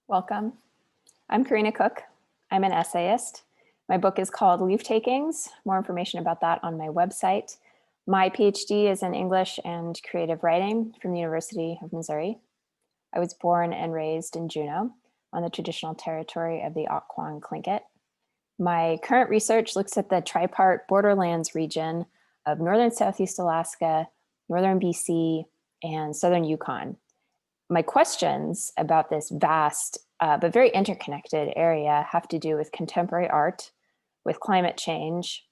Welcome. I'm Corinna Cook. I'm an essayist. My book is called Leaf Takings. More information about that on my website. My PhD is in English and creative writing from the University of Missouri. I was born and raised in Juneau on the traditional territory of the Occoquan Tlingit. My current research looks at the tripart borderlands region of northern Southeast Alaska, northern BC, and southern Yukon. My questions about this vast but very interconnected area have to do with contemporary art, with climate change,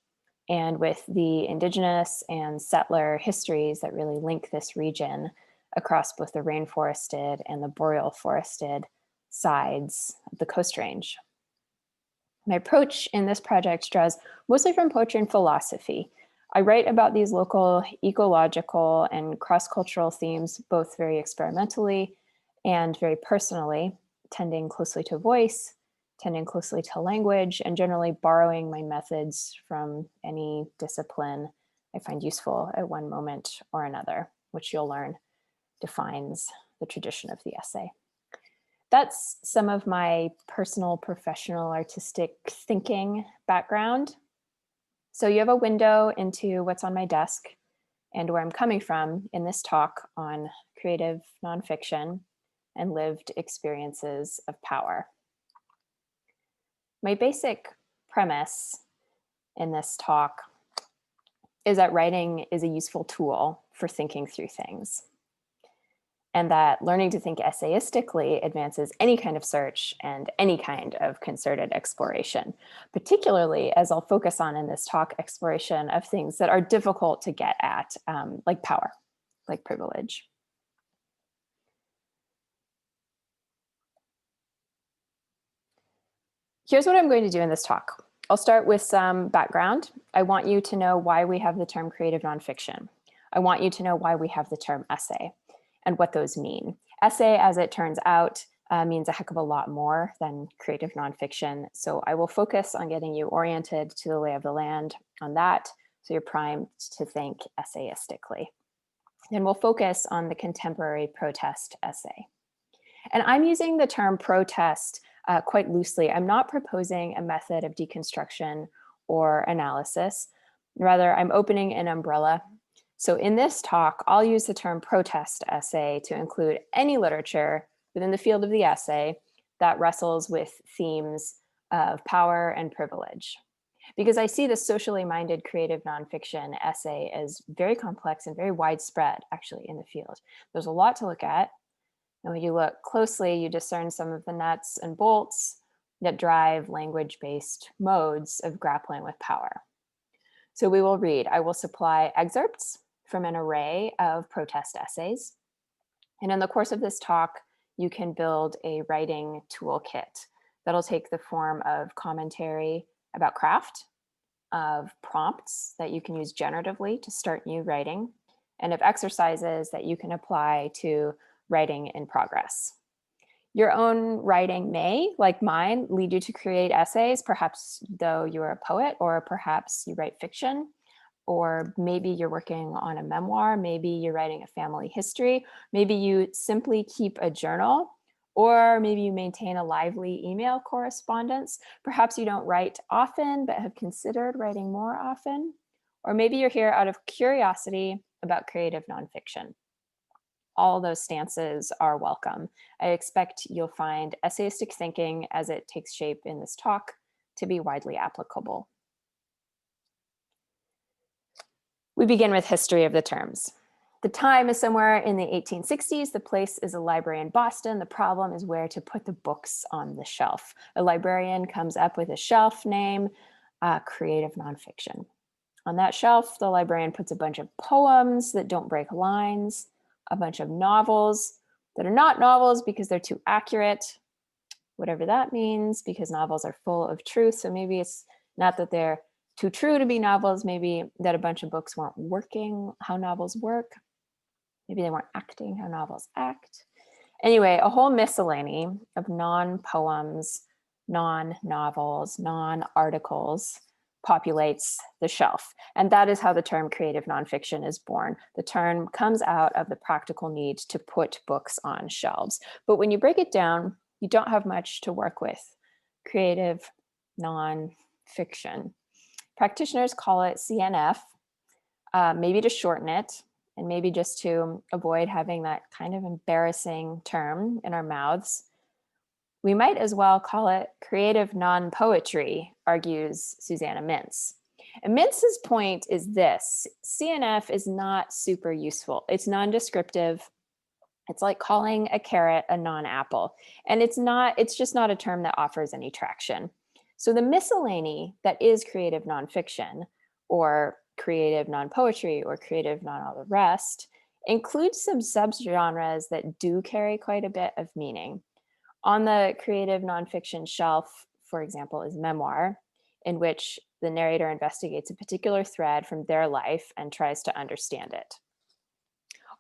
and with the indigenous and settler histories that really link this region across both the rainforested and the boreal forested sides of the Coast Range. My approach in this project draws mostly from poetry and philosophy. I write about these local ecological and cross-cultural themes, both very experimentally and very personally, tending closely to voice, tending closely to language, and generally borrowing my methods from any discipline I find useful at one moment or another, which you'll learn defines the tradition of the essay. That's some of my personal, professional, artistic thinking background. So you have a window into what's on my desk and where I'm coming from in this talk on creative nonfiction and lived experiences of power. My basic premise in this talk is that writing is a useful tool for thinking through things, and that learning to think essayistically advances any kind of search and any kind of concerted exploration, particularly, as I'll focus on in this talk, exploration of things that are difficult to get at, like power, like privilege. Here's what I'm going to do in this talk. I'll start with some background. I want you to know why we have the term creative nonfiction. I want you to know why we have the term essay and what those mean. Essay, as it turns out, means a heck of a lot more than creative nonfiction. So I will focus on getting you oriented to the lay of the land on that, so you're primed to think essayistically. Then we'll focus on the contemporary protest essay. And I'm using the term protest quite loosely. I'm not proposing a method of deconstruction or analysis. Rather, I'm opening an umbrella. So in this talk, I'll use the term protest essay to include any literature within the field of the essay that wrestles with themes of power and privilege. Because I see the socially minded creative nonfiction essay as very complex and very widespread, actually, in the field. There's a lot to look at. And when you look closely, you discern some of the nuts and bolts that drive language-based modes of grappling with power. So we will read. I will supply excerpts from an array of protest essays. And in the course of this talk, you can build a writing toolkit that'll take the form of commentary about craft, of prompts that you can use generatively to start new writing, and of exercises that you can apply to writing in progress. Your own writing may, like mine, lead you to create essays, perhaps though you're a poet, or perhaps you write fiction, or maybe you're working on a memoir, maybe you're writing a family history, maybe you simply keep a journal, or maybe you maintain a lively email correspondence. Perhaps you don't write often, but have considered writing more often, or maybe you're here out of curiosity about creative nonfiction. All those stances are welcome. I expect you'll find essayistic thinking as it takes shape in this talk to be widely applicable. We begin with history of the terms. The time is somewhere in the 1860s. The place is a library in Boston. The problem is where to put the books on the shelf. A librarian comes up with a shelf name, creative nonfiction. On that shelf, the librarian puts a bunch of poems that don't break lines, a bunch of novels that are not novels because they're too accurate, whatever that means, because novels are full of truth. So maybe it's not that they're too true to be novels, maybe that a bunch of books weren't working how novels work. Maybe they weren't acting how novels act. Anyway, a whole miscellany of non-poems, non-novels, non-articles populates the shelf. And that is how the term creative nonfiction is born. The term comes out of the practical need to put books on shelves. But when you break it down you don't have much to work with. Creative nonfiction. Practitioners call it CNF, maybe to shorten it, and maybe just to avoid having that kind of embarrassing term in our mouths. We might as well call it creative non-poetry, argues Susanna Mintz. And Mintz's point is this: CNF is not super useful. It's non-descriptive. It's like calling a carrot a non-apple. And it's just not a term that offers any traction. So the miscellany that is creative nonfiction, or creative non-poetry, or creative non-all the rest, includes some subgenres that do carry quite a bit of meaning. On the creative nonfiction shelf, for example, is memoir, in which the narrator investigates a particular thread from their life and tries to understand it.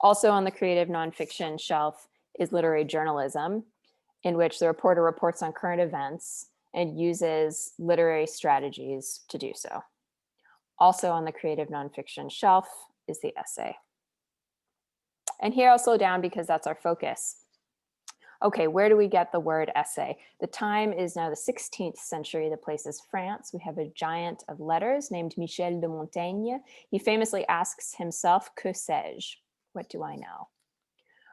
Also on the creative nonfiction shelf is literary journalism, in which the reporter reports on current events and uses literary strategies to do so. Also on the creative nonfiction shelf is the essay. And here I'll slow down because that's our focus. Okay, where do we get the word essay? The time is now the 16th century. The place is France. We have a giant of letters named Michel de Montaigne. He famously asks himself, que sais-je? What do I know?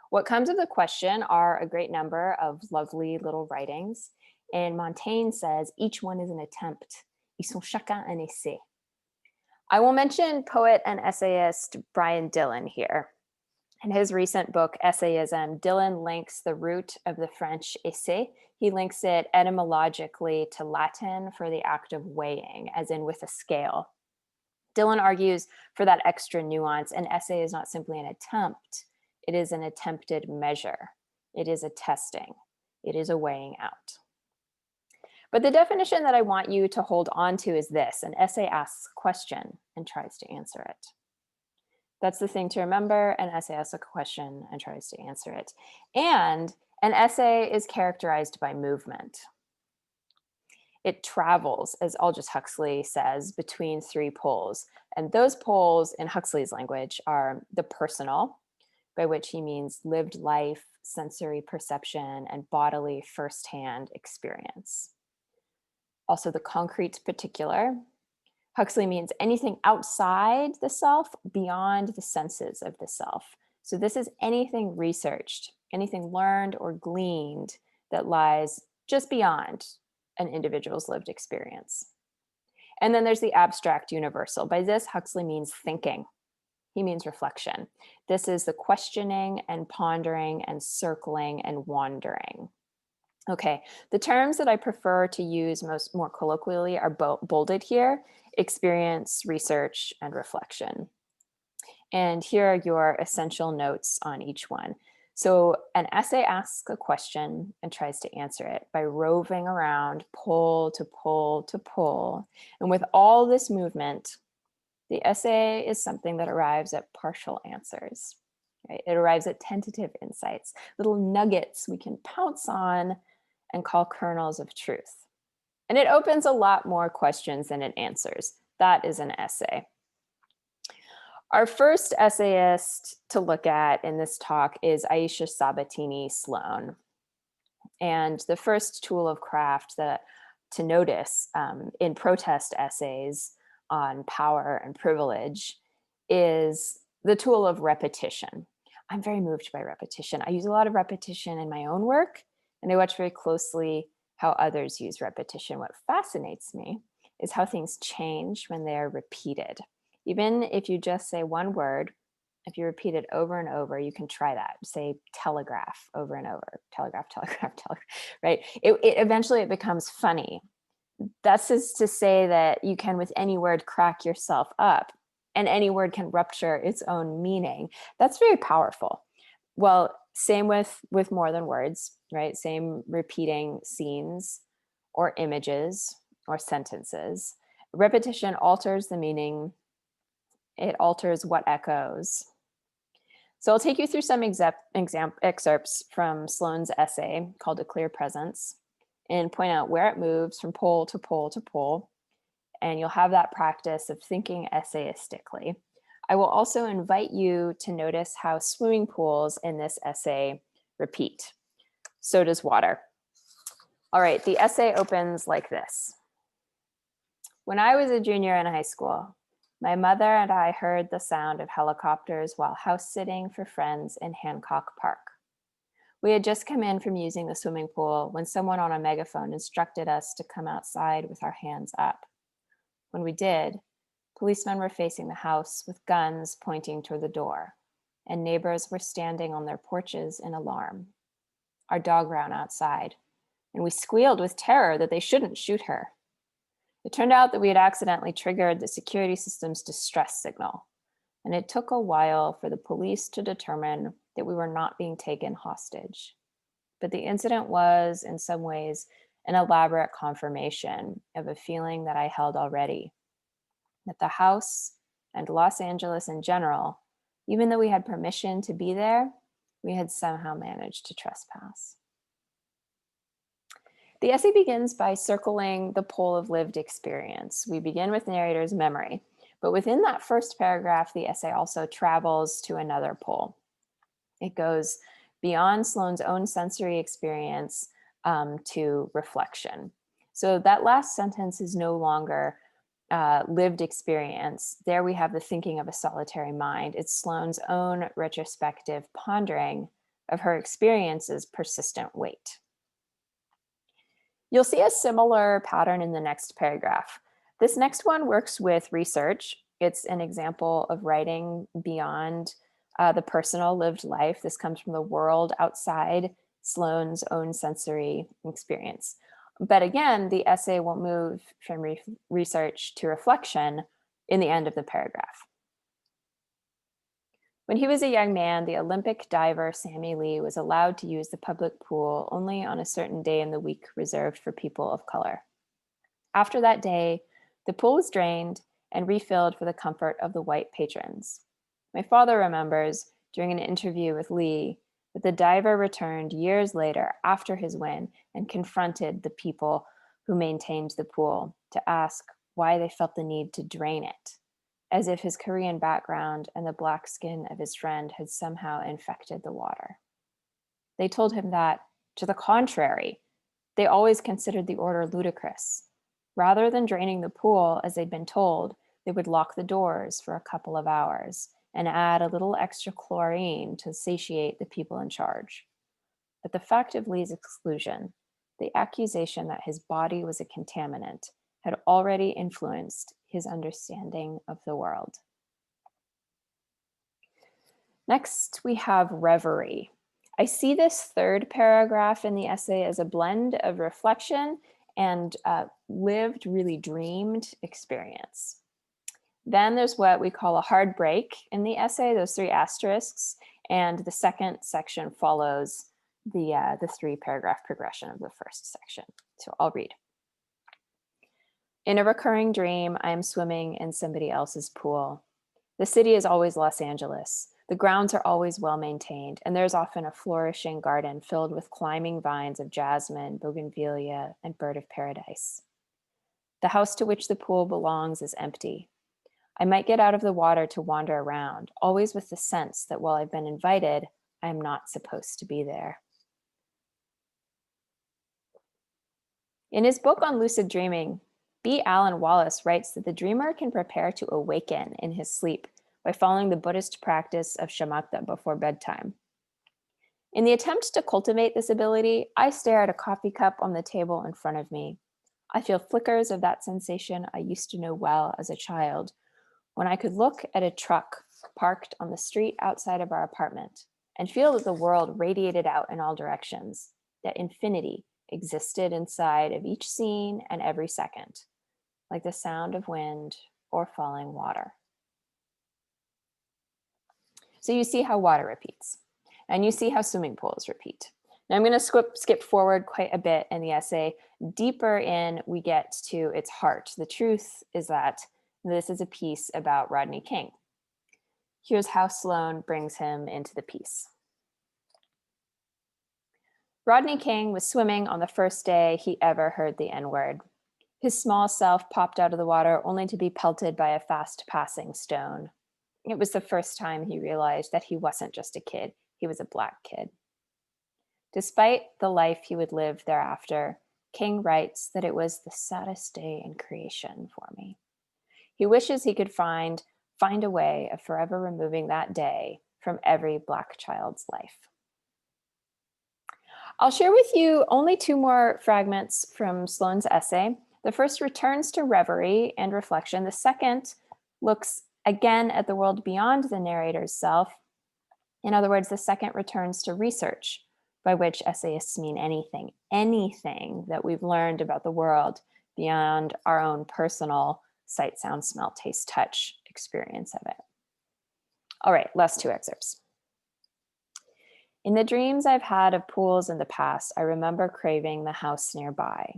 What comes of the question are a great number of lovely little writings. And Montaigne says, each one is an attempt. Ils sont chacun un essai. I will mention poet and essayist Brian Dillon here. In his recent book, Essayism, Dillon links the root of the French essai. He links it etymologically to Latin for the act of weighing, as in with a scale. Dillon argues for that extra nuance. An essay is not simply an attempt. It is an attempted measure. It is a testing. It is a weighing out. But the definition that I want you to hold on to is this: an essay asks a question and tries to answer it. That's the thing to remember. An essay asks a question and tries to answer it. And an essay is characterized by movement. It travels, as Aldous Huxley says, between three poles. And those poles, in Huxley's language, are the personal, by which he means lived life, sensory perception, and bodily firsthand experience. Also the concrete particular. Huxley means anything outside the self, beyond the senses of the self. So this is anything researched, anything learned or gleaned that lies just beyond an individual's lived experience. And then there's the abstract universal. By this, Huxley means thinking. He means reflection. This is the questioning and pondering and circling and wandering. Okay, the terms that I prefer to use more colloquially are bolded here: experience, research, and reflection. And here are your essential notes on each one. So an essay asks a question and tries to answer it by roving around pole to pole to pole. And with all this movement, the essay is something that arrives at partial answers. Right? It arrives at tentative insights, little nuggets we can pounce on and call kernels of truth. And it opens a lot more questions than it answers. That is an essay. Our first essayist to look at in this talk is Aisha Sabatini Sloan. And the first tool of craft to notice in protest essays on power and privilege is the tool of repetition. I'm very moved by repetition. I use a lot of repetition in my own work, and I watch very closely how others use repetition. What fascinates me is how things change when they're repeated. Even if you just say one word, if you repeat it over and over, you can try that. Say telegraph over and over, telegraph, telegraph, telegraph, right? Eventually it becomes funny. That's just to say that you can, with any word, crack yourself up, and any word can rupture its own meaning. That's very powerful. Well, same with more than words, right? Same repeating scenes or images or sentences. Repetition alters the meaning. It alters what echoes. So I'll take you through some excerpts from Sloan's essay called A Clear Presence and point out where it moves from pole to pole to pole. And you'll have that practice of thinking essayistically. I will also invite you to notice how swimming pools in this essay repeat. So does water. All right, the essay opens like this. When I was a junior in high school, my mother and I heard the sound of helicopters while house sitting for friends in Hancock Park. We had just come in from using the swimming pool when someone on a megaphone instructed us to come outside with our hands up. When we did, policemen were facing the house with guns pointing toward the door, and neighbors were standing on their porches in alarm. Our dog ran outside, and we squealed with terror that they shouldn't shoot her. It turned out that we had accidentally triggered the security system's distress signal, and it took a while for the police to determine that we were not being taken hostage. But the incident was, in some ways, an elaborate confirmation of a feeling that I held already, that the house and Los Angeles in general, even though we had permission to be there, we had somehow managed to trespass. The essay begins by circling the pole of lived experience. We begin with narrator's memory, but within that first paragraph, the essay also travels to another pole. It goes beyond Sloan's own sensory experience to reflection. So that last sentence is no longer lived experience. There we have the thinking of a solitary mind. It's Sloan's own retrospective pondering of her experience's persistent weight. You'll see a similar pattern in the next paragraph. This next one works with research. It's an example of writing beyond the personal lived life. This comes from the world outside Sloan's own sensory experience. But again, the essay will move from research to reflection in the end of the paragraph. When he was a young man, the Olympic diver Sammy Lee was allowed to use the public pool only on a certain day in the week reserved for people of color. After that day, the pool was drained and refilled for the comfort of the white patrons. My father remembers, during an interview with Lee, that the diver returned years later after his win and confronted the people who maintained the pool to ask why they felt the need to drain it, as if his Korean background and the black skin of his friend had somehow infected the water. They told him that, to the contrary, they always considered the order ludicrous. Rather than draining the pool, as they'd been told, they would lock the doors for a couple of hours and add a little extra chlorine to satiate the people in charge. But the fact of Lee's exclusion, the accusation that his body was a contaminant, had already influenced his understanding of the world. Next, we have reverie. I see this third paragraph in the essay as a blend of reflection and lived, really dreamed experience. Then there's what we call a hard break in the essay, those 3 asterisks, and the second section follows the 3-paragraph progression of the first section. So I'll read. In a recurring dream, I am swimming in somebody else's pool. The city is always Los Angeles. The grounds are always well maintained, and there's often a flourishing garden filled with climbing vines of jasmine, bougainvillea, and bird of paradise. The house to which the pool belongs is empty. I might get out of the water to wander around, always with the sense that while I've been invited, I am not supposed to be there. In his book on lucid dreaming, B. Alan Wallace writes that the dreamer can prepare to awaken in his sleep by following the Buddhist practice of shamatha before bedtime. In the attempt to cultivate this ability, I stare at a coffee cup on the table in front of me. I feel flickers of that sensation I used to know well as a child, when I could look at a truck parked on the street outside of our apartment and feel that the world radiated out in all directions, that infinity existed inside of each scene and every second, like the sound of wind or falling water. So you see how water repeats, and you see how swimming pools repeat. Now I'm going to skip forward quite a bit in the essay. Deeper in, we get to its heart. The truth is that this is a piece about Rodney King. Here's how Sloan brings him into the piece. Rodney King was swimming on the first day he ever heard the N-word. His small self popped out of the water only to be pelted by a fast-passing stone. It was the first time he realized that he wasn't just a kid, he was a Black kid. Despite the life he would live thereafter, King writes that it was the saddest day in creation for me. He wishes he could find a way of forever removing that day from every Black child's life. I'll share with you only 2 more fragments from Sloan's essay. The first returns to reverie and reflection. The second looks again at the world beyond the narrator's self. In other words, the second returns to research, by which essayists mean anything that we've learned about the world beyond our own personal sight, sound, smell, taste, touch experience of it. All right, last 2 excerpts. In the dreams I've had of pools in the past, I remember craving the house nearby.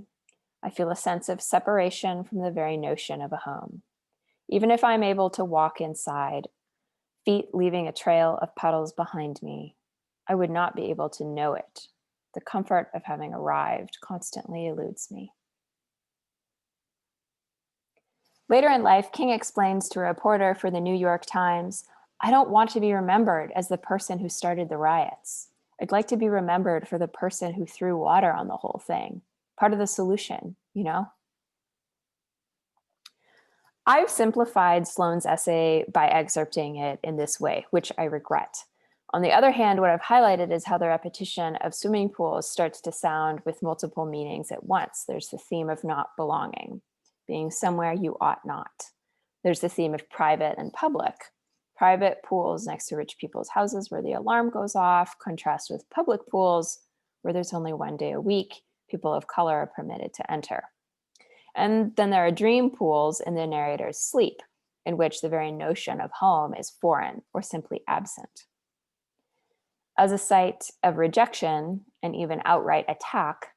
I feel a sense of separation from the very notion of a home. Even if I'm able to walk inside, feet leaving a trail of puddles behind me, I would not be able to know it. The comfort of having arrived constantly eludes me. Later in life, King explains to a reporter for the New York Times, I don't want to be remembered as the person who started the riots. I'd like to be remembered for the person who threw water on the whole thing. Part of the solution, you know? I've simplified Sloan's essay by excerpting it in this way, which I regret. On the other hand, what I've highlighted is how the repetition of swimming pools starts to sound with multiple meanings at once. There's the theme of not belonging, being somewhere you ought not. There's the theme of private and public. Private pools next to rich people's houses where the alarm goes off, contrast with public pools where there's only 1 day a week, people of color are permitted to enter. And then there are dream pools in the narrator's sleep, in which the very notion of home is foreign or simply absent. As a site of rejection and even outright attack,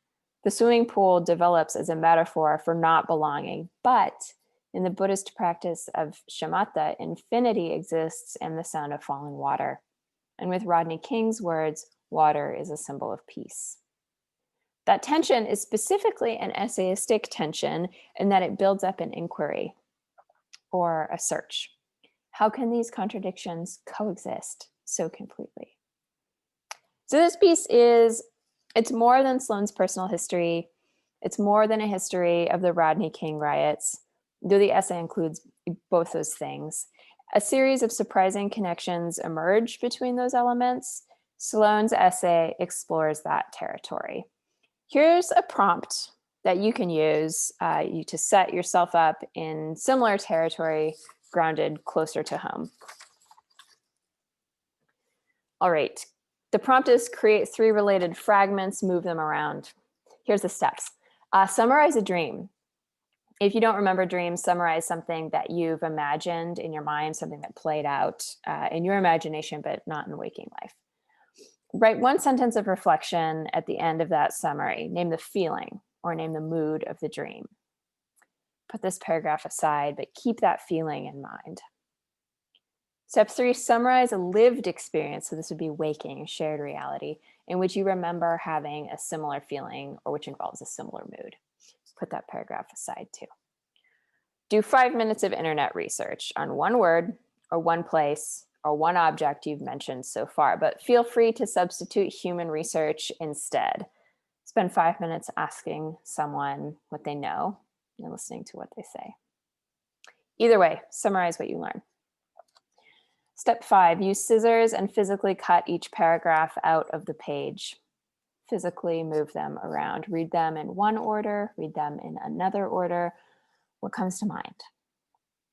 the swimming pool develops as a metaphor for not belonging, but in the Buddhist practice of shamatha, infinity exists in the sound of falling water. And with Rodney King's words, water is a symbol of peace. That tension is specifically an essayistic tension in that it builds up an inquiry or a search. How can these contradictions coexist so completely? So this piece it's more than Sloan's personal history. It's more than a history of the Rodney King riots, though the essay includes both those things. A series of surprising connections emerge between those elements. Sloan's essay explores that territory. Here's a prompt that you can use to set yourself up in similar territory, grounded closer to home. All right, the prompt is create 3 related fragments, move them around. Here's the steps. Summarize a dream. If you don't remember dreams, summarize something that you've imagined in your mind, something that played out in your imagination, but not in waking life. Write 1 sentence of reflection at the end of that summary. Name the feeling or name the mood of the dream. Put this paragraph aside, but keep that feeling in mind. Step 3, summarize a lived experience. So this would be waking, shared reality, in which you remember having a similar feeling or which involves a similar mood. Put that paragraph aside too. Do 5 minutes of internet research on 1 word or 1 place or 1 object you've mentioned so far, but feel free to substitute human research instead. Spend 5 minutes asking someone what they know and listening to what they say. Either way, summarize what you learn. Step 5, use scissors and physically cut each paragraph out of the page. Physically move them around. Read them in 1 order, read them in another order. What comes to mind?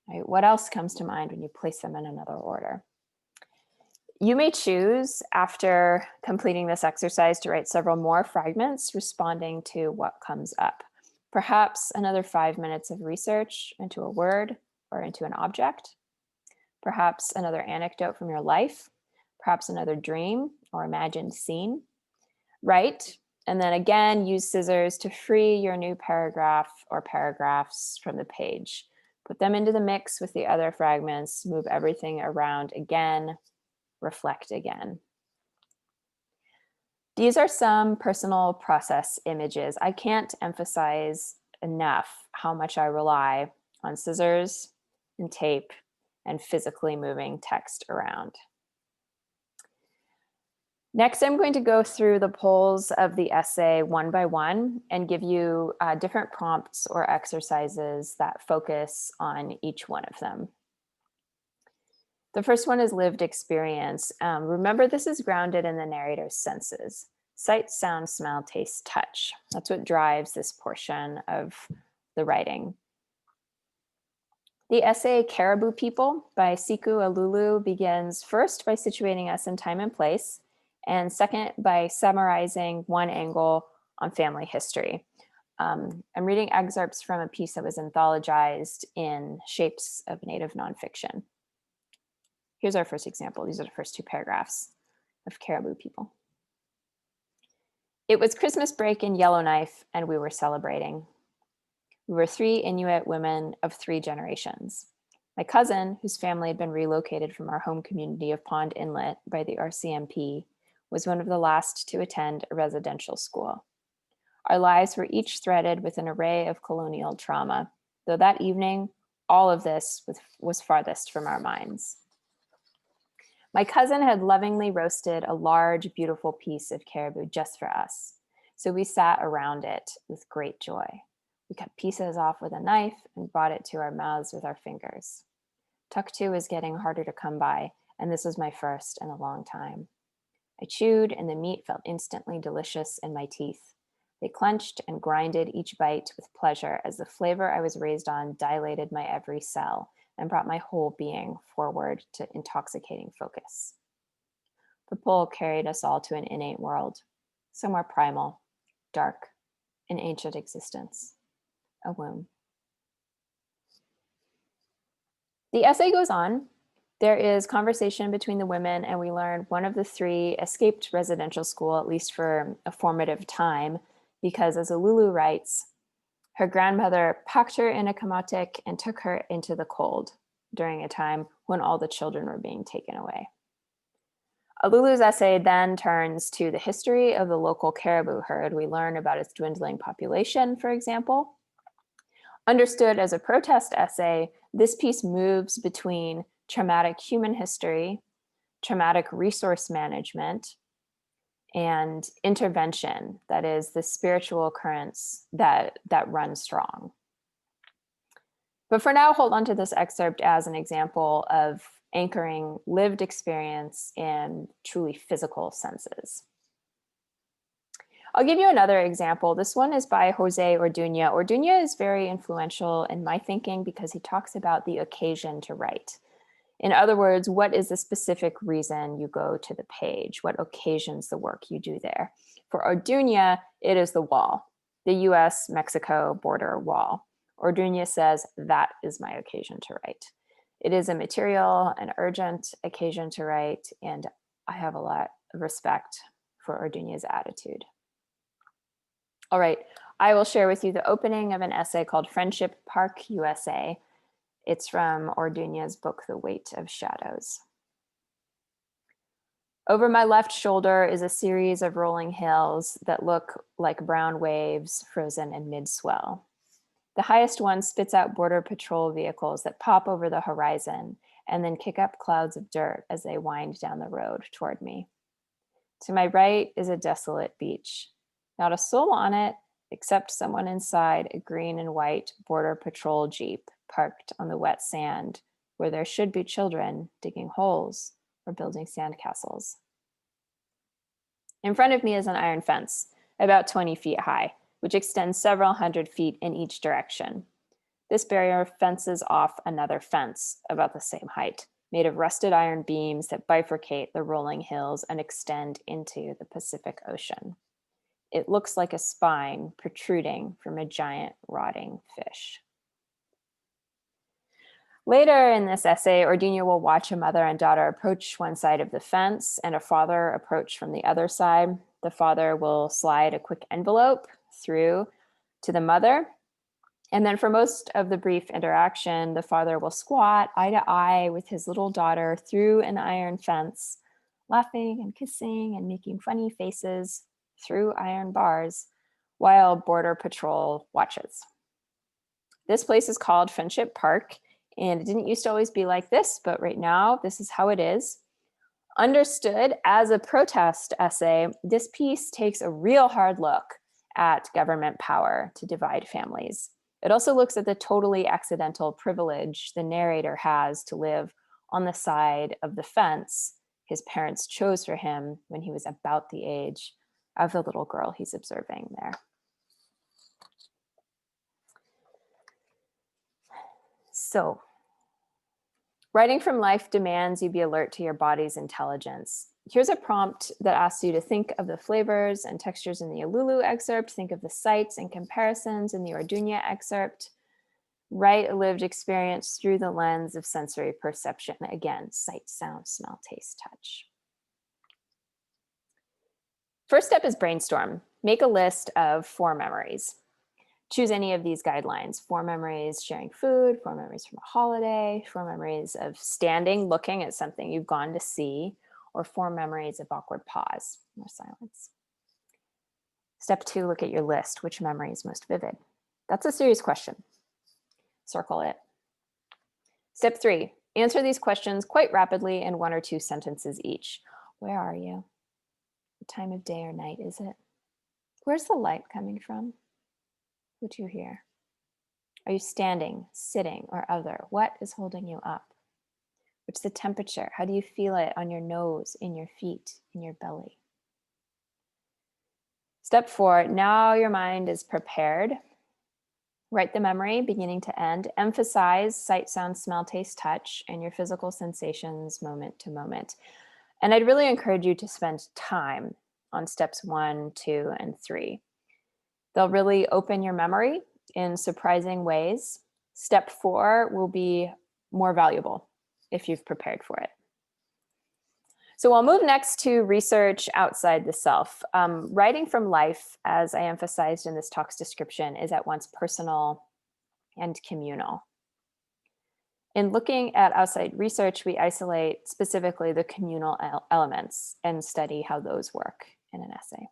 Right? What else comes to mind when you place them in another order? You may choose, after completing this exercise, to write several more fragments responding to what comes up. Perhaps another 5 minutes of research into a word or into an object. Perhaps another anecdote from your life. Perhaps another dream or imagined scene. Write, and then again, use scissors to free your new paragraph or paragraphs from the page. Put them into the mix with the other fragments, move everything around again, reflect again. These are some personal process images. I can't emphasize enough how much I rely on scissors and tape and physically moving text around. Next, I'm going to go through the polls of the essay one by one and give you different prompts or exercises that focus on each one of them. The first one is lived experience. Remember, this is grounded in the narrator's senses. Sight, sound, smell, taste, touch. That's what drives this portion of the writing. The essay Caribou People by Siku Alulu begins first by situating us in time and place, and second by summarizing one angle on family history. I'm reading excerpts from a piece that was anthologized in Shapes of Native Nonfiction. Here's our first example. These are the first two paragraphs of Caribou People. It was Christmas break in Yellowknife, and we were celebrating. We were 3 Inuit women of 3 generations. My cousin, whose family had been relocated from our home community of Pond Inlet by the RCMP, was one of the last to attend a residential school. Our lives were each threaded with an array of colonial trauma, though that evening, all of this was farthest from our minds. My cousin had lovingly roasted a large, beautiful piece of caribou just for us, so we sat around it with great joy. We cut pieces off with a knife and brought it to our mouths with our fingers. Tuk-tu was getting harder to come by, and this was my first in a long time. I chewed, and the meat felt instantly delicious in my teeth. They clenched and grinded each bite with pleasure as the flavor I was raised on dilated my every cell and brought my whole being forward to intoxicating focus. The pull carried us all to an innate world, somewhere primal, dark, an ancient existence, a womb. The essay goes on. There is conversation between the women, and we learn one of the 3 escaped residential school, at least for a formative time, because as Alulu writes, her grandmother packed her in a kamotek and took her into the cold during a time when all the children were being taken away. Alulu's essay then turns to the history of the local caribou herd. We learn about its dwindling population, for example. Understood as a protest essay, this piece moves between traumatic human history, traumatic resource management, and intervention, that is the spiritual currents that run strong. But for now, hold on to this excerpt as an example of anchoring lived experience in truly physical senses. I'll give you another example. This one is by José Orduña. Orduña is very influential in my thinking because he talks about the occasion to write. In other words, what is the specific reason you go to the page? What occasions the work you do there? For Orduña, it is the wall, the US-Mexico border wall. Orduña says, that is my occasion to write. It is a material, an urgent occasion to write, and I have a lot of respect for Orduña's attitude. All right, I will share with you the opening of an essay called Friendship Park, USA. It's from Orduña's book, The Weight of Shadows. Over my left shoulder is a series of rolling hills that look like brown waves frozen in mid-swell. The highest one spits out border patrol vehicles that pop over the horizon and then kick up clouds of dirt as they wind down the road toward me. To my right is a desolate beach. Not a soul on it, except someone inside a green and white border patrol jeep parked on the wet sand where there should be children digging holes or building sandcastles. In front of me is an iron fence, about 20 feet high, which extends several hundred feet in each direction. This barrier fences off another fence about the same height, made of rusted iron beams that bifurcate the rolling hills and extend into the Pacific Ocean. It looks like a spine protruding from a giant rotting fish. Later in this essay, Orduña will watch a mother and daughter approach one side of the fence and a father approach from the other side. The father will slide a quick envelope through to the mother. And then for most of the brief interaction, the father will squat eye to eye with his little daughter through an iron fence, laughing and kissing and making funny faces through iron bars while Border Patrol watches. This place is called Friendship Park, and it didn't used to always be like this, but right now this is how it is. Understood as a protest essay, this piece takes a real hard look at government power to divide families. It also looks at the totally accidental privilege the narrator has to live on the side of the fence his parents chose for him when he was about the age of the little girl he's observing there. So, writing from life demands you be alert to your body's intelligence. Here's a prompt that asks you to think of the flavors and textures in the Leeuw excerpt, think of the sights and comparisons in the Orduña excerpt. Write a lived experience through the lens of sensory perception. Again, sight, sound, smell, taste, touch. First step is brainstorm. Make a list of 4 memories. Choose any of these guidelines. 4 memories sharing food, 4 memories from a holiday, 4 memories of standing, looking at something you've gone to see, or 4 memories of awkward pause or silence. Step 2, look at your list. Which memory is most vivid? That's a serious question. Circle it. Step 3, answer these questions quite rapidly in 1 or 2 sentences each. Where are you? What time of day or night is it? Where's the light coming from? Who do you hear? Are you standing, sitting, or other? What is holding you up? What's the temperature? How do you feel it on your nose, in your feet, in your belly? Step 4, now your mind is prepared. Write the memory beginning to end. Emphasize sight, sound, smell, taste, touch, and your physical sensations moment to moment. And I'd really encourage you to spend time on steps 1, 2, and 3. They'll really open your memory in surprising ways. Step 4 will be more valuable if you've prepared for it. So I'll move next to research outside the self. Writing from life, as I emphasized in this talk's description, is at once personal and communal. In looking at outside research, we isolate specifically the communal elements and study how those work in an essay.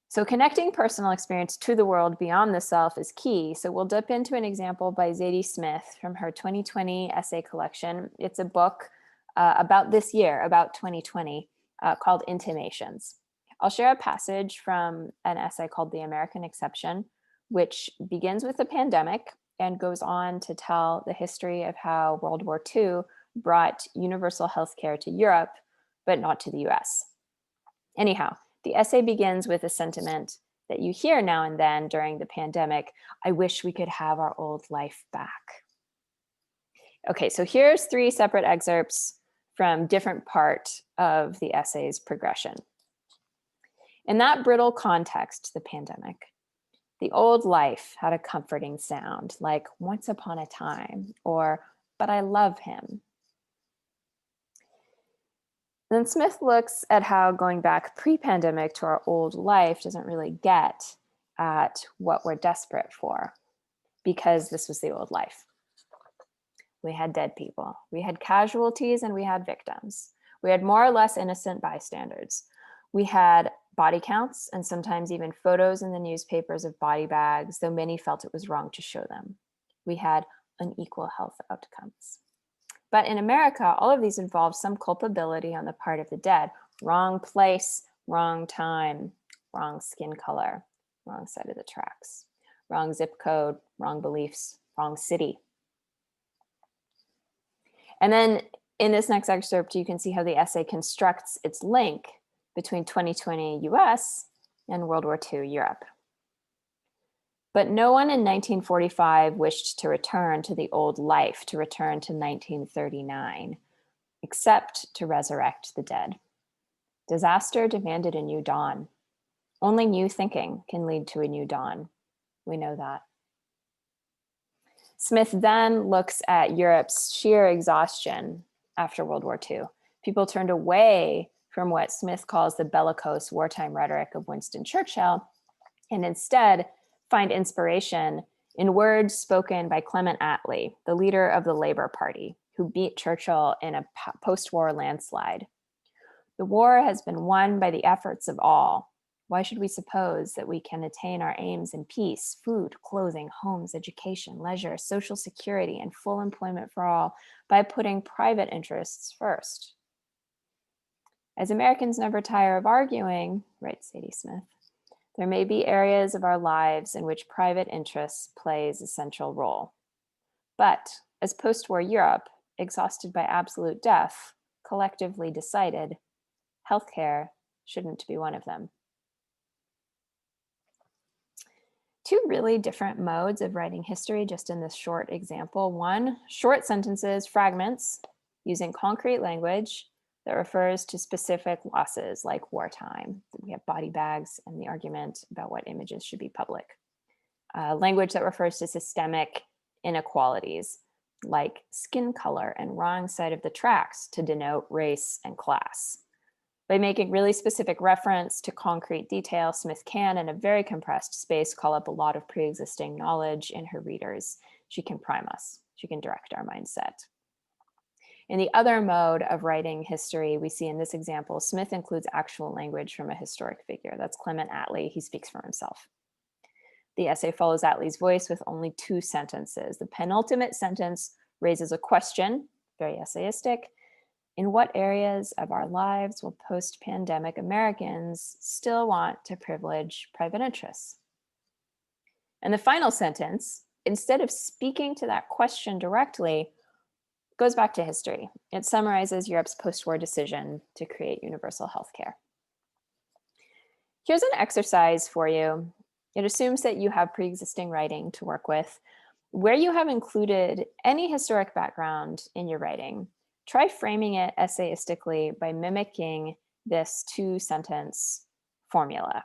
So connecting personal experience to the world beyond the self is key. So we'll dip into an example by Zadie Smith from her 2020 essay collection. It's a book about this year, about 2020, called Intimations. I'll share a passage from an essay called The American Exception, which begins with the pandemic and goes on to tell the history of how World War II brought universal healthcare to Europe, but not to the US. Anyhow, the essay begins with a sentiment that you hear now and then during the pandemic: I wish we could have our old life back. Okay, so here's 3 separate excerpts from different part of the essay's progression. In that brittle context, the pandemic, the old life had a comforting sound, like once upon a time, or but I love him. Then Smith looks at how going back pre-pandemic to our old life doesn't really get at what we're desperate for, because this was the old life. We had dead people, we had casualties, and we had victims. We had more or less innocent bystanders. We had body counts and sometimes even photos in the newspapers of body bags, though many felt it was wrong to show them. We had unequal health outcomes. But in America, all of these involved some culpability on the part of the dead. Wrong place, wrong time, wrong skin color, wrong side of the tracks, wrong zip code, wrong beliefs, wrong city. And then in this next excerpt, you can see how the essay constructs its link between 2020 US and World War II Europe. But no one in 1945 wished to return to the old life, to return to 1939, except to resurrect the dead. Disaster demanded a new dawn. Only new thinking can lead to a new dawn. We know that. Smith then looks at Europe's sheer exhaustion after World War II. People turned away from what Smith calls the bellicose wartime rhetoric of Winston Churchill, and instead find inspiration in words spoken by Clement Attlee, the leader of the Labour Party, who beat Churchill in a post-war landslide. The war has been won by the efforts of all. Why should we suppose that we can attain our aims in peace, food, clothing, homes, education, leisure, social security, and full employment for all by putting private interests first? As Americans never tire of arguing, writes Zadie Smith, there may be areas of our lives in which private interests plays a central role. But as post-war Europe, exhausted by absolute death, collectively decided, healthcare shouldn't be one of them. Two really different modes of writing history just in this short example. One, short sentences, fragments, using concrete language that refers to specific losses like wartime. We have body bags and the argument about what images should be public. Language that refers to systemic inequalities like skin color and wrong side of the tracks to denote race and class. By making really specific reference to concrete detail, Smith can, in a very compressed space, call up a lot of pre-existing knowledge in her readers. She can prime us. She can direct our mindset. In the other mode of writing history we see in this example, Smith includes actual language from a historic figure. That's Clement Attlee. He speaks for himself. The essay follows Attlee's voice with only 2 sentences. The penultimate sentence raises a question, very essayistic. In what areas of our lives will post-pandemic Americans still want to privilege private interests? And the final sentence, instead of speaking to that question directly, goes back to history. It summarizes Europe's post-war decision to create universal healthcare. Here's an exercise for you. It assumes that you have pre-existing writing to work with. Where you have included any historic background in your writing, try framing it essayistically by mimicking this 2-sentence formula.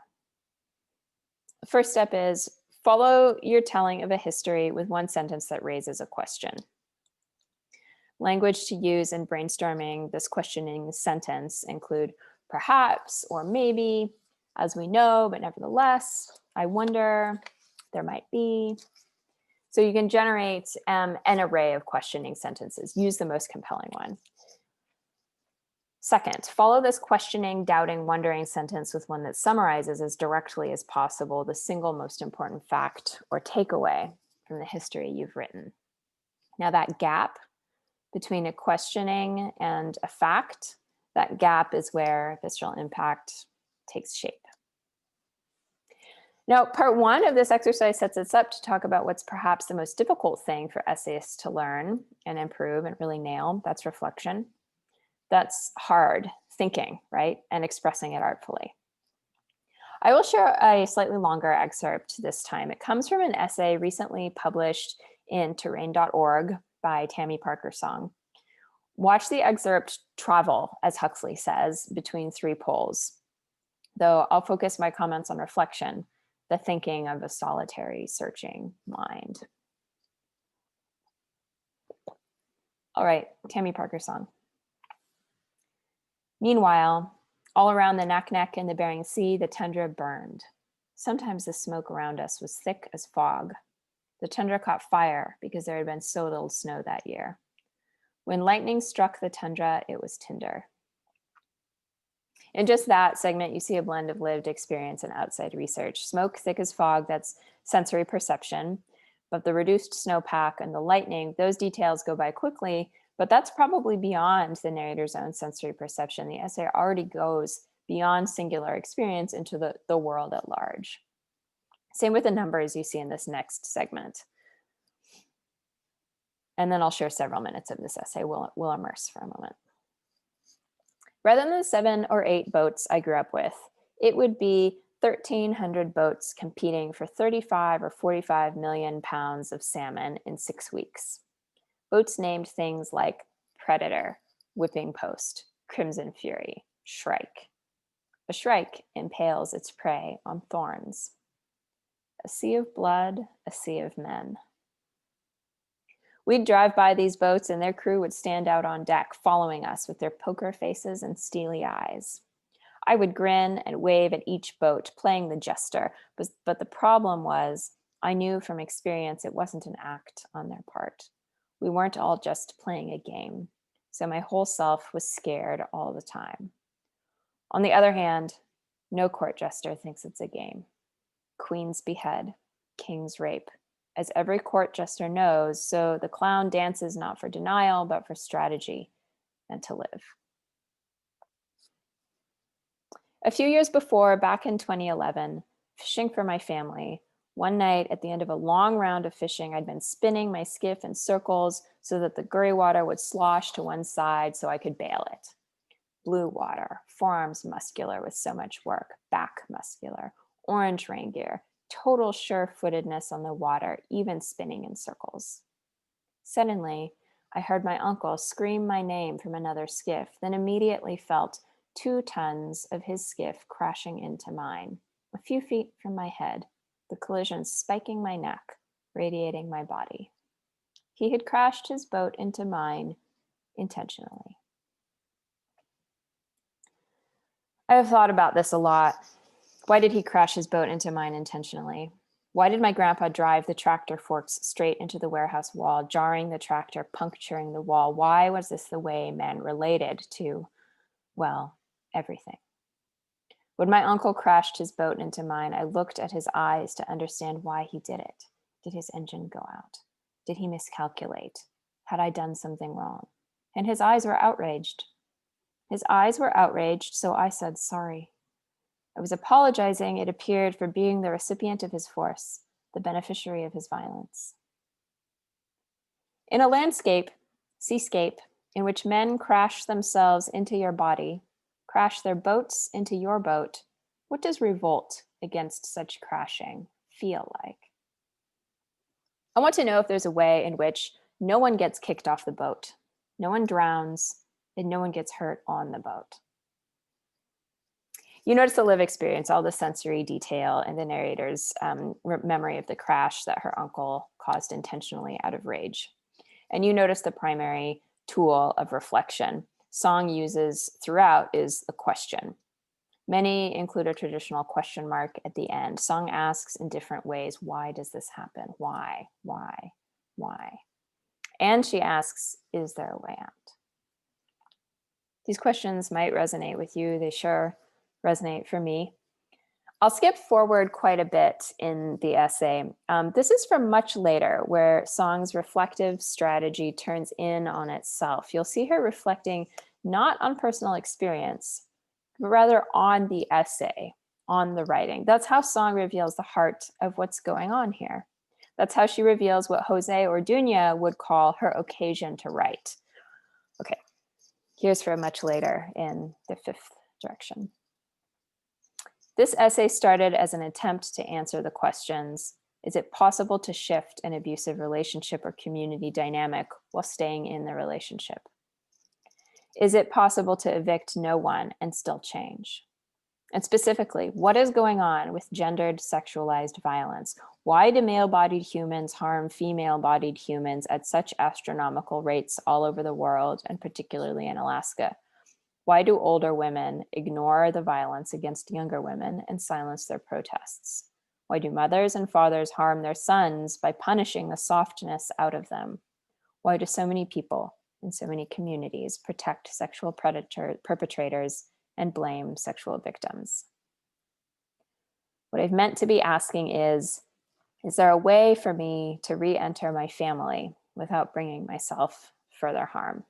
The first step is follow your telling of a history with 1 sentence that raises a question. Language to use in brainstorming this questioning sentence include perhaps or maybe, as we know, but nevertheless, I wonder, there might be. So you can generate an array of questioning sentences. Use the most compelling one. Second, follow this questioning, doubting, wondering sentence with one that summarizes as directly as possible the single most important fact or takeaway from the history you've written. Now that gap between a questioning and a fact, that gap is where visceral impact takes shape. Now, part 1 of this exercise sets us up to talk about what's perhaps the most difficult thing for essayists to learn and improve and really nail. That's reflection. That's hard thinking, right? And expressing it artfully. I will share a slightly longer excerpt this time. It comes from an essay recently published in terrain.org by Tammy Parker Song. Watch the excerpt travel, as Huxley says, between 3 poles, though I'll focus my comments on reflection, the thinking of a solitary, searching mind. All right, Tammy Parker Song. Meanwhile, all around the Naknek and the Bering Sea, the tundra burned. Sometimes the smoke around us was thick as fog. The tundra caught fire because there had been so little snow that year. When lightning struck the tundra, it was tinder. In just that segment, you see a blend of lived experience and outside research. Smoke thick as fog, that's sensory perception. But the reduced snowpack and the lightning, those details go by quickly, but that's probably beyond the narrator's own sensory perception. The essay already goes beyond singular experience into the world at large. Same with the numbers you see in this next segment. And then I'll share several minutes of this essay. We'll immerse for a moment. Rather than the 7 or 8 boats I grew up with, it would be 1,300 boats competing for 35 or 45 million pounds of salmon in 6 weeks. Boats named things like Predator, Whipping Post, Crimson Fury, Shrike. A shrike impales its prey on thorns. A sea of blood, a sea of men. We'd drive by these boats and their crew would stand out on deck, following us with their poker faces and steely eyes. I would grin and wave at each boat, playing the jester, but the problem was, I knew from experience it wasn't an act on their part. We weren't all just playing a game, so my whole self was scared all the time. On the other hand, No court jester thinks it's a game. Queens behead, kings rape. As every court jester knows, so the clown dances not for denial, but for strategy and to live. A few years before, back in 2011, fishing for my family, one night at the end of a long round of fishing, I'd been spinning my skiff in circles so that the gray water would slosh to one side so I could bail it. Blue water, forearms muscular with so much work, back muscular, orange rain gear, total sure-footedness on the water, even spinning in circles. Suddenly, I heard my uncle scream my name from another skiff, then immediately felt 2 tons of his skiff crashing into mine, a few feet from my head, the collision spiking my neck, radiating my body. He had crashed his boat into mine intentionally. I have thought about this a lot. Why did he crash his boat into mine intentionally? Why did my grandpa drive the tractor forks straight into the warehouse wall, jarring the tractor, puncturing the wall? Why was this the way men related to, well, everything? When my uncle crashed his boat into mine, I looked at his eyes to understand why he did it. Did his engine go out? Did he miscalculate? Had I done something wrong? And his eyes were outraged. His eyes were outraged, so I said sorry. I was apologizing, it appeared, for being the recipient of his force, the beneficiary of his violence. In a landscape, seascape, in which men crash themselves into your body, crash their boats into your boat, what does revolt against such crashing feel like? I want to know if there's a way in which no one gets kicked off the boat, no one drowns, and no one gets hurt on the boat. You notice the lived experience, all the sensory detail, and the narrator's memory of the crash that her uncle caused intentionally out of rage. And you notice the primary tool of reflection song uses throughout is the question. Many include a traditional question mark at the end. Song asks in different ways, why does this happen? Why? And she asks, is there a way out? These questions might resonate with you. They sure resonate for me. I'll skip forward quite a bit in the essay. This is from much later, where Song's reflective strategy turns in on itself. You'll see her reflecting not on personal experience, but rather on the essay, on the writing. That's how Song reveals the heart of what's going on here. That's how she reveals what José Orduña would call her occasion to write. Okay, here's for much later in the 5th direction. This essay started as an attempt to answer the questions, is it possible to shift an abusive relationship or community dynamic while staying in the relationship? Is it possible to evict no one and still change? And specifically, what is going on with gendered sexualized violence? Why do male-bodied humans harm female-bodied humans at such astronomical rates all over the world, and particularly in Alaska? Why do older women ignore the violence against younger women and silence their protests? Why do mothers and fathers harm their sons by punishing the softness out of them? Why do so many people in so many communities protect sexual perpetrators and blame sexual victims? What I've meant to be asking is there a way for me to re-enter my family without bringing myself further harm?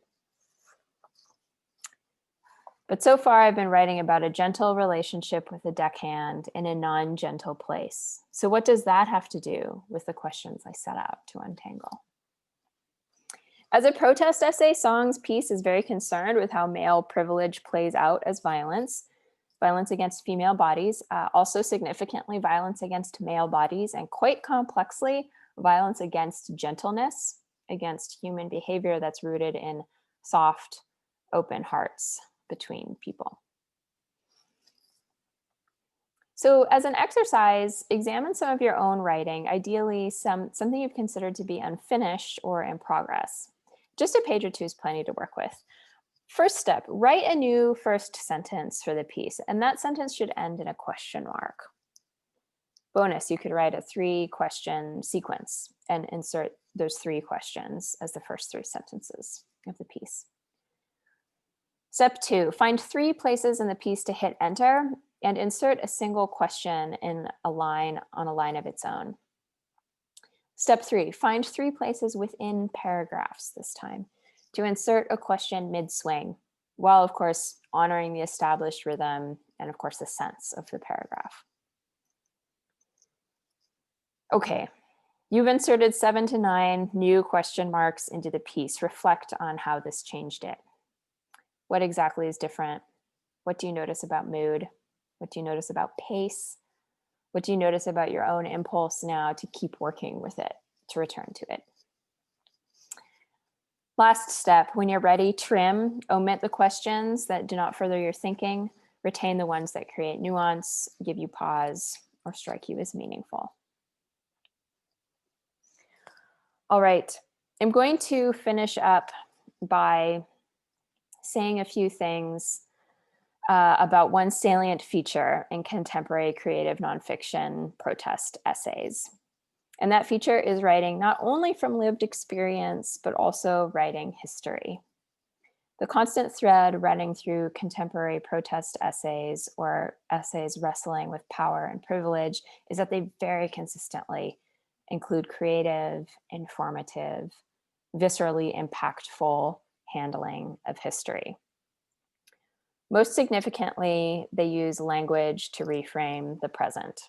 But so far, I've been writing about a gentle relationship with a deckhand in a non-gentle place. So what does that have to do with the questions I set out to untangle? As a protest essay, Song's piece is very concerned with how male privilege plays out as violence against female bodies, also significantly violence against male bodies, and quite complexly, violence against gentleness, against human behavior that's rooted in soft, open hearts between people. So as an exercise, examine some of your own writing, ideally something you've considered to be unfinished or in progress. Just a page or two is plenty to work with. First step, write a new first sentence for the piece, and that sentence should end in a question mark. Bonus, you could write a 3-question sequence and insert those 3 questions as the first 3 sentences of the piece. Step 2, find 3 places in the piece to hit enter and insert a single question in a line on a line of its own. Step 3, find 3 places within paragraphs this time to insert a question mid-swing, while of course honoring the established rhythm and of course the sense of the paragraph. Okay, you've inserted 7 to 9 new question marks into the piece. Reflect on how this changed it. What exactly is different? What do you notice about mood? What do you notice about pace? What do you notice about your own impulse now to keep working with it, to return to it? Last step, when you're ready, trim, omit the questions that do not further your thinking, retain the ones that create nuance, give you pause, or strike you as meaningful. All right, I'm going to finish up by saying a few things about one salient feature in contemporary creative nonfiction protest essays. And that feature is writing not only from lived experience, but also writing history. The constant thread running through contemporary protest essays or essays wrestling with power and privilege is that they very consistently include creative, informative, viscerally impactful handling of history. Most significantly, they use language to reframe the present,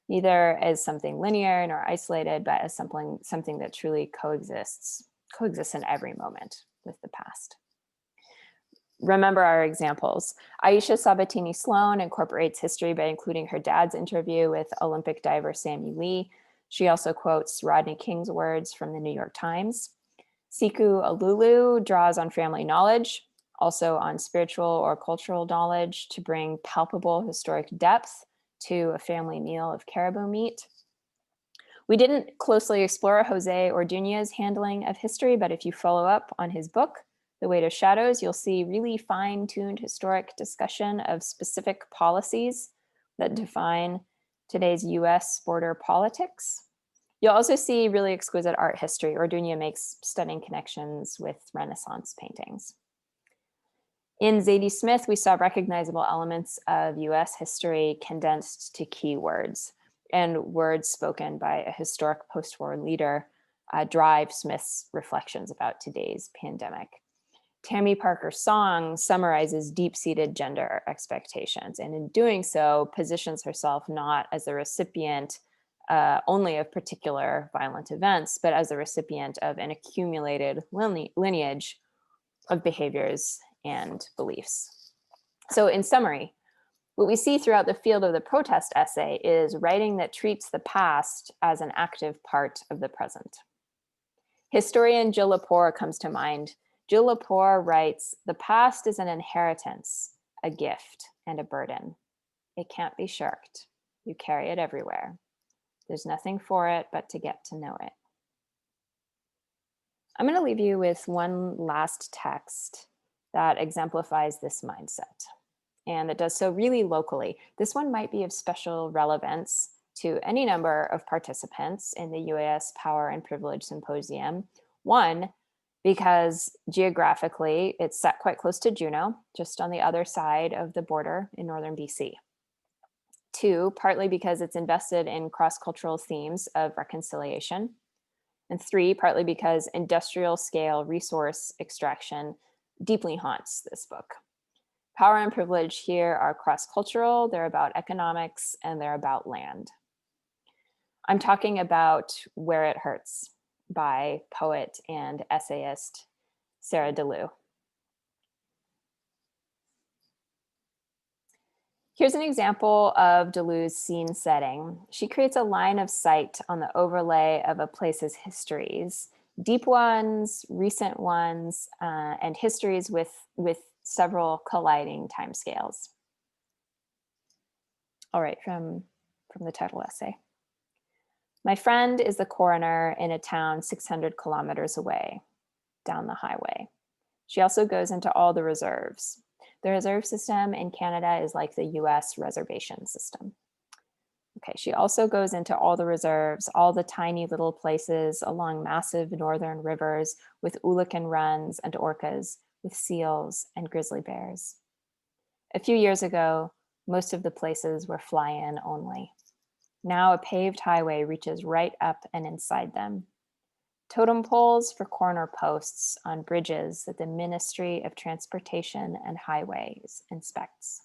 neither as something linear nor isolated, but as something that truly coexists in every moment with the past. Remember our examples. Aisha Sabatini Sloan incorporates history by including her dad's interview with Olympic diver Sammy Lee. She also quotes Rodney King's words from the New York Times. Siku Alulu draws on family knowledge, also on spiritual or cultural knowledge, to bring palpable historic depth to a family meal of caribou meat. We didn't closely explore José Orduña's handling of history, but if you follow up on his book, The Weight of Shadows, you'll see really fine-tuned historic discussion of specific policies that define today's US border politics. You'll also see really exquisite art history. Orduña makes stunning connections with Renaissance paintings. In Zadie Smith, we saw recognizable elements of US history condensed to keywords, and words spoken by a historic post-war leader drive Smith's reflections about today's pandemic. Tammy Parker's song summarizes deep-seated gender expectations, and in doing so, positions herself not as the recipient only of particular violent events, but as the recipient of an accumulated lineage of behaviors and beliefs. So in summary, what we see throughout the field of the protest essay is writing that treats the past as an active part of the present. Historian Jill Lepore comes to mind. Jill Lepore writes, "The past is an inheritance, a gift, and a burden. It can't be shirked. You carry it everywhere. There's nothing for it but to get to know it." I'm going to leave you with one last text that exemplifies this mindset, and it does so really locally. This one might be of special relevance to any number of participants in the UAS Power and Privilege Symposium. One, because geographically it's set quite close to Juneau, just on the other side of the border in northern BC. Two, partly because it's invested in cross-cultural themes of reconciliation. And three, partly because industrial scale resource extraction deeply haunts this book. Power and privilege here are cross-cultural, they're about economics, and they're about land. I'm talking about Where It Hurts by poet and essayist Sarah Leeuw. Here's an example of Leeuw's scene setting. She creates a line of sight on the overlay of a place's histories, deep ones, recent ones, and histories with several colliding timescales. All right, from the title essay. My friend is the coroner in a town 600 kilometers away, down the highway. She also goes into all the reserves. The reserve system in Canada is like the US reservation system. Okay, she also goes into all the reserves, all the tiny little places along massive northern rivers with oolakan runs and orcas, with seals and grizzly bears. A few years ago, most of the places were fly-in only. Now a paved highway reaches right up and inside them. Totem poles for corner posts on bridges that the Ministry of Transportation and Highways inspects.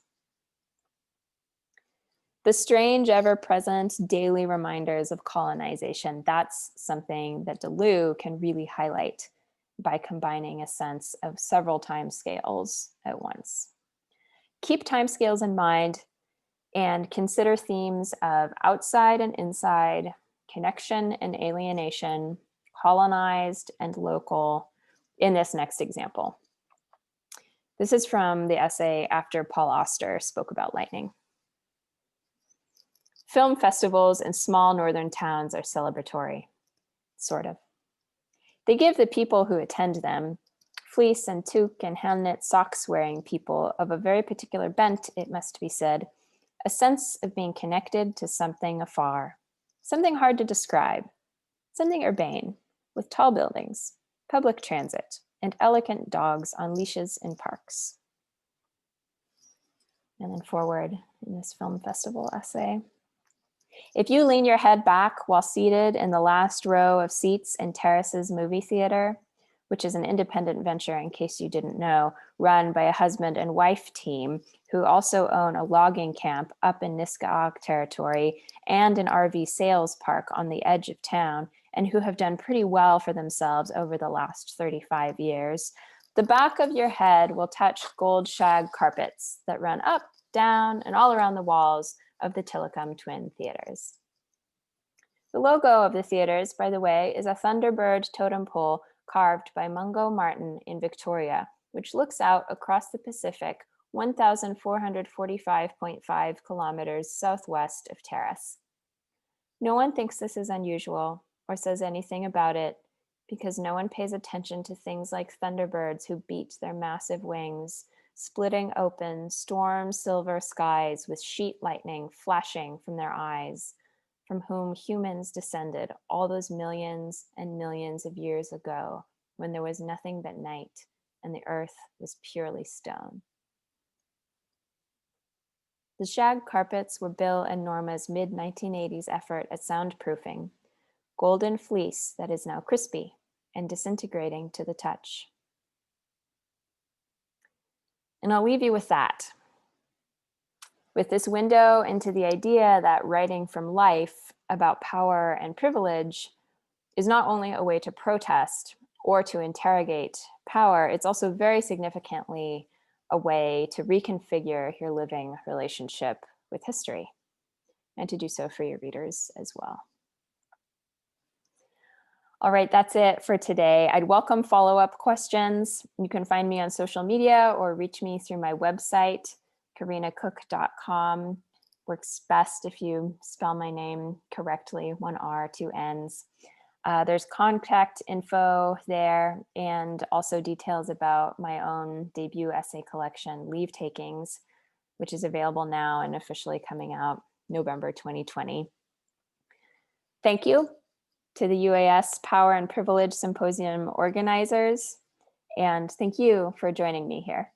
The strange, ever-present daily reminders of colonization, that's something that Leeuw can really highlight by combining a sense of several timescales at once. Keep timescales in mind and consider themes of outside and inside, connection and alienation, colonized and local in this next example. This is from the essay after Paul Auster spoke about lightning. Film festivals in small northern towns are celebratory, sort of. They give the people who attend them, fleece and toque and hand-knit socks-wearing people of a very particular bent, it must be said, a sense of being connected to something afar, something hard to describe, something urbane, with tall buildings, public transit, and elegant dogs on leashes in parks. And then forward in this film festival essay. If you lean your head back while seated in the last row of seats in Terrace's movie theater, which is an independent venture, in case you didn't know, run by a husband and wife team who also own a logging camp up in Niskaaq territory and an RV sales park on the edge of town, and who have done pretty well for themselves over the last 35 years, the back of your head will touch gold shag carpets that run up, down, and all around the walls of the Tillicum Twin Theaters. The logo of the theaters, by the way, is a Thunderbird totem pole carved by Mungo Martin in Victoria, which looks out across the Pacific 1,445.5 kilometers southwest of Terrace. No one thinks this is unusual or says anything about it because no one pays attention to things like thunderbirds who beat their massive wings, splitting open storm silver skies with sheet lightning flashing from their eyes, from whom humans descended all those millions and millions of years ago when there was nothing but night and the earth was purely stone. The shag carpets were Bill and Norma's mid-1980s effort at soundproofing, golden fleece that is now crispy and disintegrating to the touch. And I'll leave you with that. With this window into the idea that writing from life about power and privilege is not only a way to protest or to interrogate power, it's also very significantly a way to reconfigure your living relationship with history, and to do so for your readers as well. All right, that's it for today. I'd welcome follow-up questions. You can find me on social media or reach me through my website, corinnacook.com. Works best if you spell my name correctly, 1 R, 2 N's. There's contact info there, and also details about my own debut essay collection, Leave Takings, which is available now and officially coming out November 2020. Thank you to the UAS Power and Privilege Symposium organizers, and thank you for joining me here.